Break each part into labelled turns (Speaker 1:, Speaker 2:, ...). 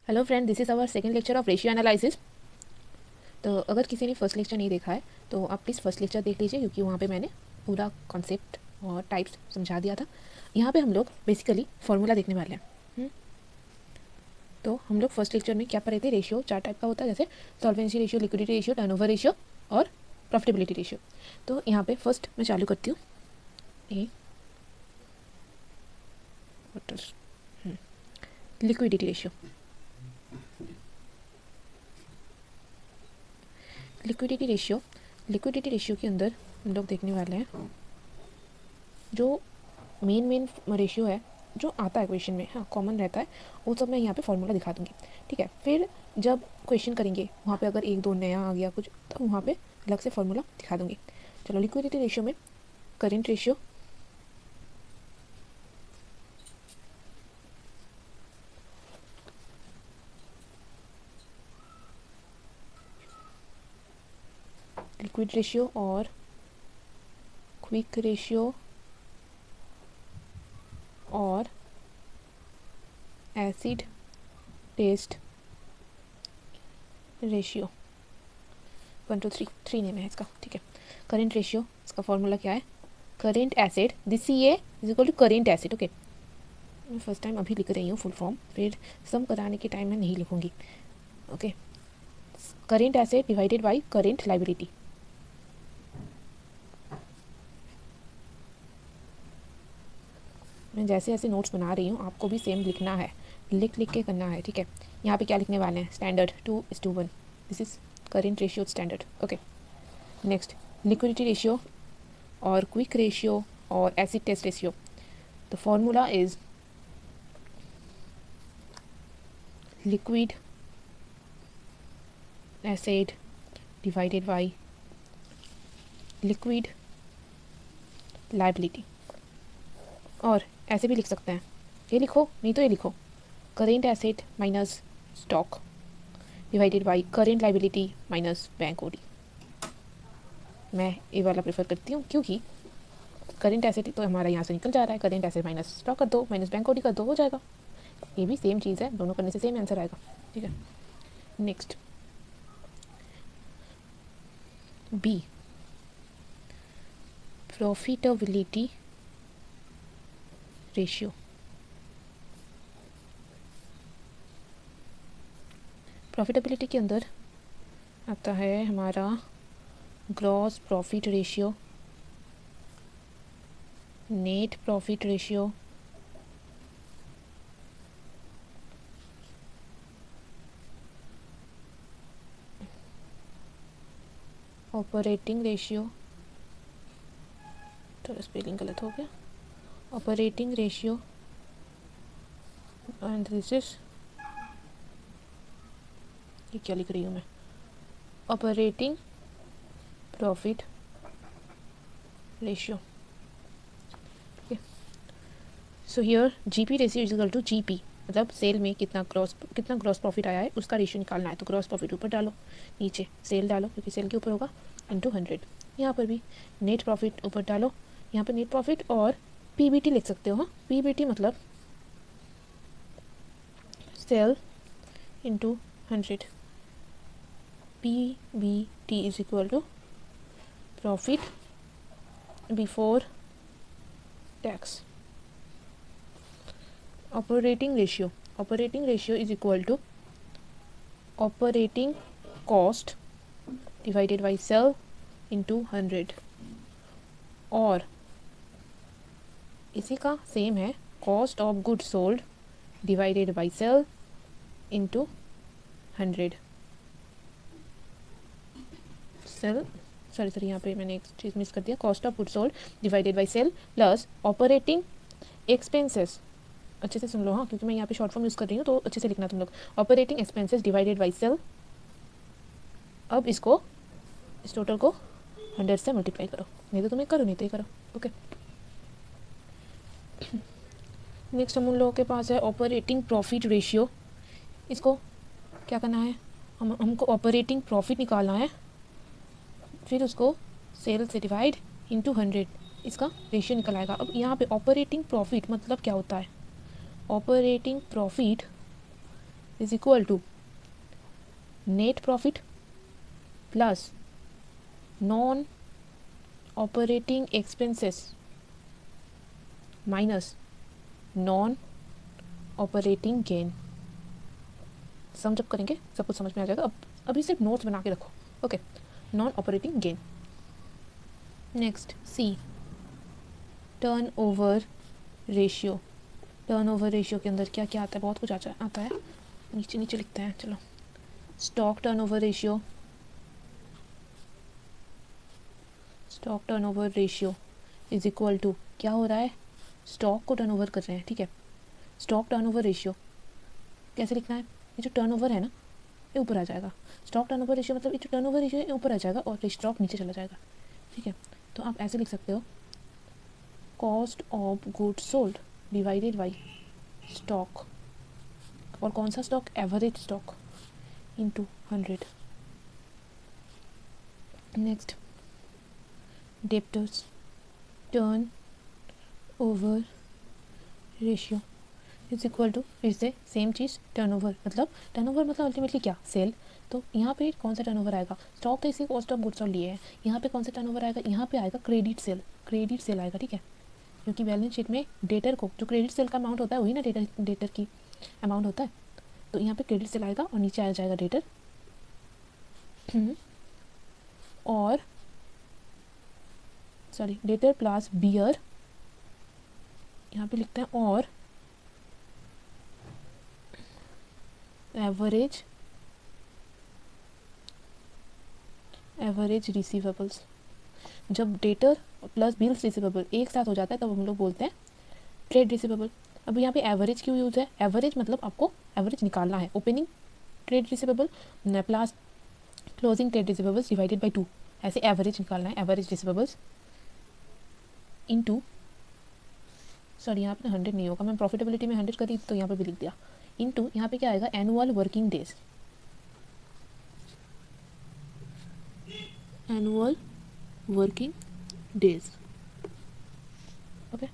Speaker 1: Hello friend, this is our second lecture of ratio analysis. तो अगर किसी ने फर्स्ट लेक्चर नहीं देखा है तो आप प्लीज़ फर्स्ट लेक्चर देख लीजिए, क्योंकि वहाँ पे मैंने पूरा कॉन्सेप्ट और टाइप्स समझा दिया था। यहाँ पे हम लोग बेसिकली फार्मूला देखने वाले हैं। तो हम लोग फर्स्ट लेक्चर में क्या पढ़े थे? रेशियो 4 टाइप का होता है, जैसे solvency ratio, liquidity ratio, turnover ratio और प्रॉफिटेबिलिटी रेशियो। तो यहाँ पे फर्स्ट मैं चालू करती हूँ। Liquidity ratio. लिक्विडिटी रेशियो के अंदर हम लोग देखने वाले हैं जो मेन रेशियो है, जो आता है क्वेश्चन में, हाँ कॉमन रहता है, वो सब मैं यहाँ पे फॉर्मूला दिखा दूँगी। ठीक है, फिर जब क्वेश्चन करेंगे वहाँ पे अगर एक दो नया आ गया कुछ, तो वहाँ पे अलग से फॉर्मूला दिखा दूँगी। चलो, लिक्विडिटी रेशियो में करेंट रेशियो, लिक्विड रेशियो और क्विक रेशियो और एसिड टेस्ट रेशियो, 1 2 3 नेम है इसका। ठीक है, करेंट रेशियो, इसका फॉर्मूला क्या है? Current asset, this C A is equal to current asset. Okay, मैं फर्स्ट टाइम अभी लिख रही हूँ फुल फॉर्म, फिर सम कराने के टाइम में नहीं लिखूँगी। Okay, current asset divided by current liability. मैं जैसे जैसे नोट्स बना रही हूँ आपको भी सेम लिखना है, लिख के करना है। ठीक है, यहाँ पे क्या लिखने वाले हैं? Standard 2:1, this is current ratio standard. Okay, next liquidity ratio और क्विक रेशियो और acid test ratio. The formula is liquid asset divided by liquid liability. और ऐसे भी लिख सकते हैं, ये लिखो नहीं तो ये लिखो, current asset minus stock divided by current liability minus bank OD. मैं ये वाला प्रेफर करती हूँ, क्योंकि करेंट एसेट तो हमारा यहाँ से निकल जा रहा है, करेंट एसेट माइनस स्टॉक कर दो, माइनस बैंक ओडी कर दो, हो जाएगा। ये भी सेम चीज़ है, दोनों करने से सेम आंसर आएगा। ठीक है, next B, profitability ratio. Profitability के अंदर आता है हमारा gross profit ratio, net profit ratio, operating ratio, थोड़ा स्पेलिंग गलत हो गया, operating ratio, and this is, ये क्या लिख रही हूँ मैं? Operating profit ratio. So here GP ratio is equal to GP, मतलब सेल में कितना ग्रॉस प्रॉफिट आया है उसका रेशियो निकालना है। तो ग्रॉस प्रॉफिट ऊपर डालो, नीचे सेल डालो, क्योंकि सेल के ऊपर होगा, इंटू 100। यहाँ पर भी नेट प्रॉफिट ऊपर डालो, यहाँ पर नेट प्रॉफिट और पीबीटी लिख सकते हो। हाँ, पीबीटी मतलब sale into 100, PBT is equal to profit before tax. Operating ratio is equal to operating cost divided by sale into 100, और इसी का सेम है cost of good sold divided by sale into 100। Sale, sorry यहाँ पे मैंने एक चीज़ miss कर दिया, cost of good sold divided by sale plus operating expenses. अच्छे से सुन लो हाँ, क्योंकि मैं यहाँ पे शॉर्ट फॉर्म यूज़ कर रही हूँ, तो अच्छे से लिखना तुम लोग। Operating expenses divided by sale. अब इसको, इस टोटल को 100 से मल्टीप्लाई करो, नहीं तो तुम्हें करो, नहीं तो ये करो। ओके, नेक्स्ट हम उन लोगों के पास है ऑपरेटिंग प्रॉफिट रेशियो। इसको क्या करना है? हमको ऑपरेटिंग प्रॉफिट निकालना है, फिर उसको सेल से डिवाइड इंटू 100, इसका रेशियो निकल आएगा। अब यहाँ पे ऑपरेटिंग प्रॉफिट मतलब क्या होता है? Operating profit is equal to net profit plus non operating expenses minus non operating gain. Sum जब करेंगे सब कुछ समझ में आ जाएगा। अब अभी सिर्फ नोट्स बना के रखो। Okay, non operating gain. Next C, turnover ratio. Turnover ratio के अंदर क्या क्या आता है, बहुत कुछ आता है, नीचे नीचे लिखते हैं। चलो, stock turnover ratio, stock turnover ratio is equal to, क्या हो रहा है, स्टॉक को टर्न ओवर कर रहे हैं, ठीक है। स्टॉक टर्न ओवर रेशियो कैसे लिखना है, ये जो टर्न ओवर है ना ये ऊपर आ जाएगा। स्टॉक टर्न ओवर रेशियो मतलब ये जो टर्न ओवर रेशियो है ऊपर आ जाएगा और स्टॉक नीचे चला जाएगा, ठीक है। तो आप ऐसे लिख सकते हो, cost of goods sold divided by stock, और कौन सा stock, average stock, into 100। Next, debtors turnover ratio is equal to, फिर से सेम चीज़, टर्नओवर मतलब अल्टीमेटली क्या, सेल। तो यहाँ पे कौन सा टर्नओवर आएगा, स्टॉक तो इसी कॉस्ट ऑफ गुड्स सोल्ड लिए हैं, यहाँ पे कौन सा टर्नओवर आएगा, यहाँ पे आएगा क्रेडिट सेल आएगा, ठीक है। क्योंकि बैलेंस शीट में डेटर को जो क्रेडिट सेल का अमाउंट होता है वही ना डेटर की अमाउंट होता है। तो यहाँ पे क्रेडिट सेल आएगा और नीचे आ जाएगा डेटर। और सॉरी, डेटर प्लस बियर, यहाँ पे लिखते हैं, और एवरेज रिसीवेबल्स। जब डेटर प्लस बिल्स रिसीवेबल एक साथ हो जाता है तब हम लोग बोलते हैं ट्रेड रिसीवेबल। अब यहाँ पे एवरेज क्यों यूज़ है, एवरेज मतलब आपको एवरेज निकालना है, opening trade receivable plus closing trade receivables divided by 2, ऐसे एवरेज निकालना है, एवरेज रिसीवेबल्स इनटू, सॉरी यहाँ पे 100 नहीं होगा, मैं प्रॉफिटेबिलिटी में 100 करी तो यहाँ पे भी लिख दिया, इनटू यहाँ पे क्या आएगा, annual working days, annual working days. Okay,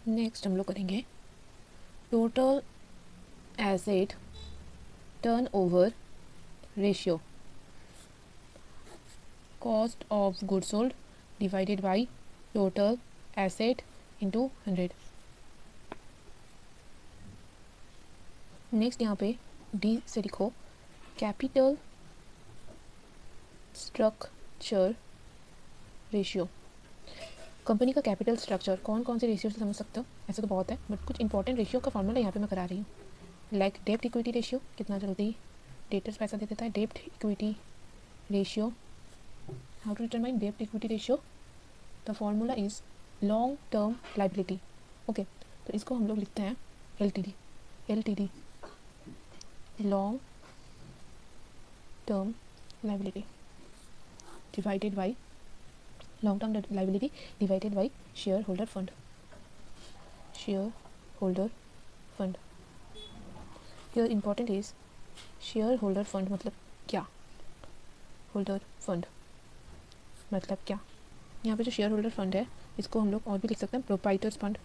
Speaker 1: next हम लोग करेंगे total asset turn over ratio, cost of goods sold divided by total asset into 100। Next यहाँ पे डी से लिखो, कैपिटल स्ट्रक्चर रेशियो। कंपनी का कैपिटल स्ट्रक्चर कौन कौन से रेशियो से समझ सकते हो, ऐसे तो बहुत है बट कुछ इंपॉर्टेंट रेशियो का फॉर्मूला यहाँ पे मैं करा रही हूँ। लाइक डेब्ट इक्विटी रेशियो, कितना जल्दी डेटर्स पैसा दे देता है, डेब्ट equity ratio. How to determine डेब्ट equity ratio, the formula is long term liability. Okay, तो इसको हम लोग लिखते हैं LTD, long term liability divided by long term liability divided by share holder fund, here important is share holder fund मतलब क्या, holder fund मतलब क्या। यहाँ पे जो शेयर होल्डर फंड है इसको हम लोग और भी लिख सकते हैं, प्रोप्राइटर्स फंड,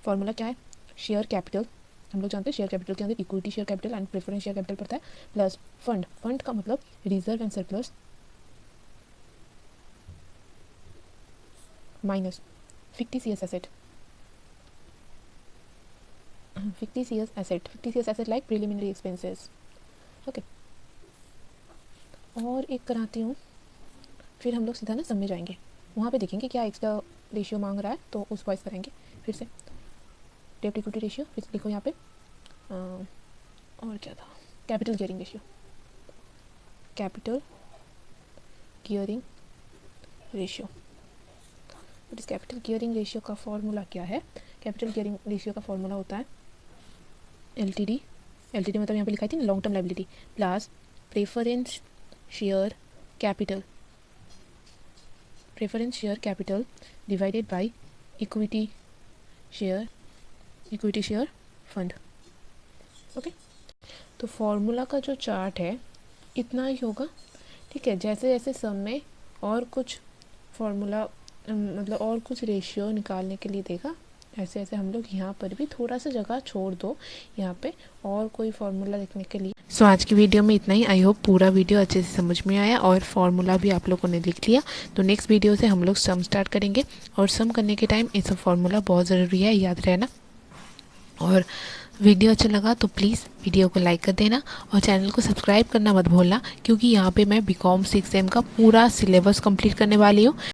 Speaker 1: फॉर्मूला क्या है, शेयर कैपिटल, हम लोग जानते हैं शेयर कैपिटल के अंदर equity share capital and preference share capital पड़ता है, प्लस फंड का मतलब reserve and surplus, minus fictitious asset like preliminary expenses। Okay, और एक कराती हूँ, फिर हम लोग सीधा ना सम में जाएंगे, वहाँ पे देखेंगे क्या एक्स्ट्रा रेशियो मांग रहा है तो उस वाइज करेंगे। फिर से डेब्ट इक्विटी रेशियो, फिर लिखो यहाँ पे और क्या था, कैपिटल गियरिंग रेशियो, इस कैपिटल गियरिंग रेशियो का फॉर्मूला क्या है, कैपिटल गियरिंग रेशियो का फॉर्मूला होता है एलटीडी मतलब यहाँ पे लिखाई थी ना long term liability, plus preference share capital divided by equity share fund. Okay, तो फॉर्मूला का जो चार्ट है इतना ही होगा, ठीक है। जैसे जैसे सम में और कुछ फार्मूला मतलब और कुछ रेशियो निकालने के लिए देगा। ऐसे ऐसे हम लोग यहाँ पर भी थोड़ा सा जगह छोड़ दो यहाँ पे और कोई फार्मूला लिखने के लिए। सो आज की वीडियो में इतना ही। आई होप पूरा वीडियो अच्छे से समझ में आया और फार्मूला भी आप लोगों ने लिख लिया। तो नेक्स्ट वीडियो से हम लोग सम स्टार्ट करेंगे और सम करने के टाइम ये सब फार्मूला बहुत ज़रूरी है, याद रहना। और वीडियो अच्छा लगा तो प्लीज़ वीडियो को लाइक कर देना और चैनल को सब्सक्राइब करना मत भूलना, क्योंकि यहाँ पे मैं बीकॉम 6M का पूरा सिलेबस कंप्लीट करने वाली हूँ।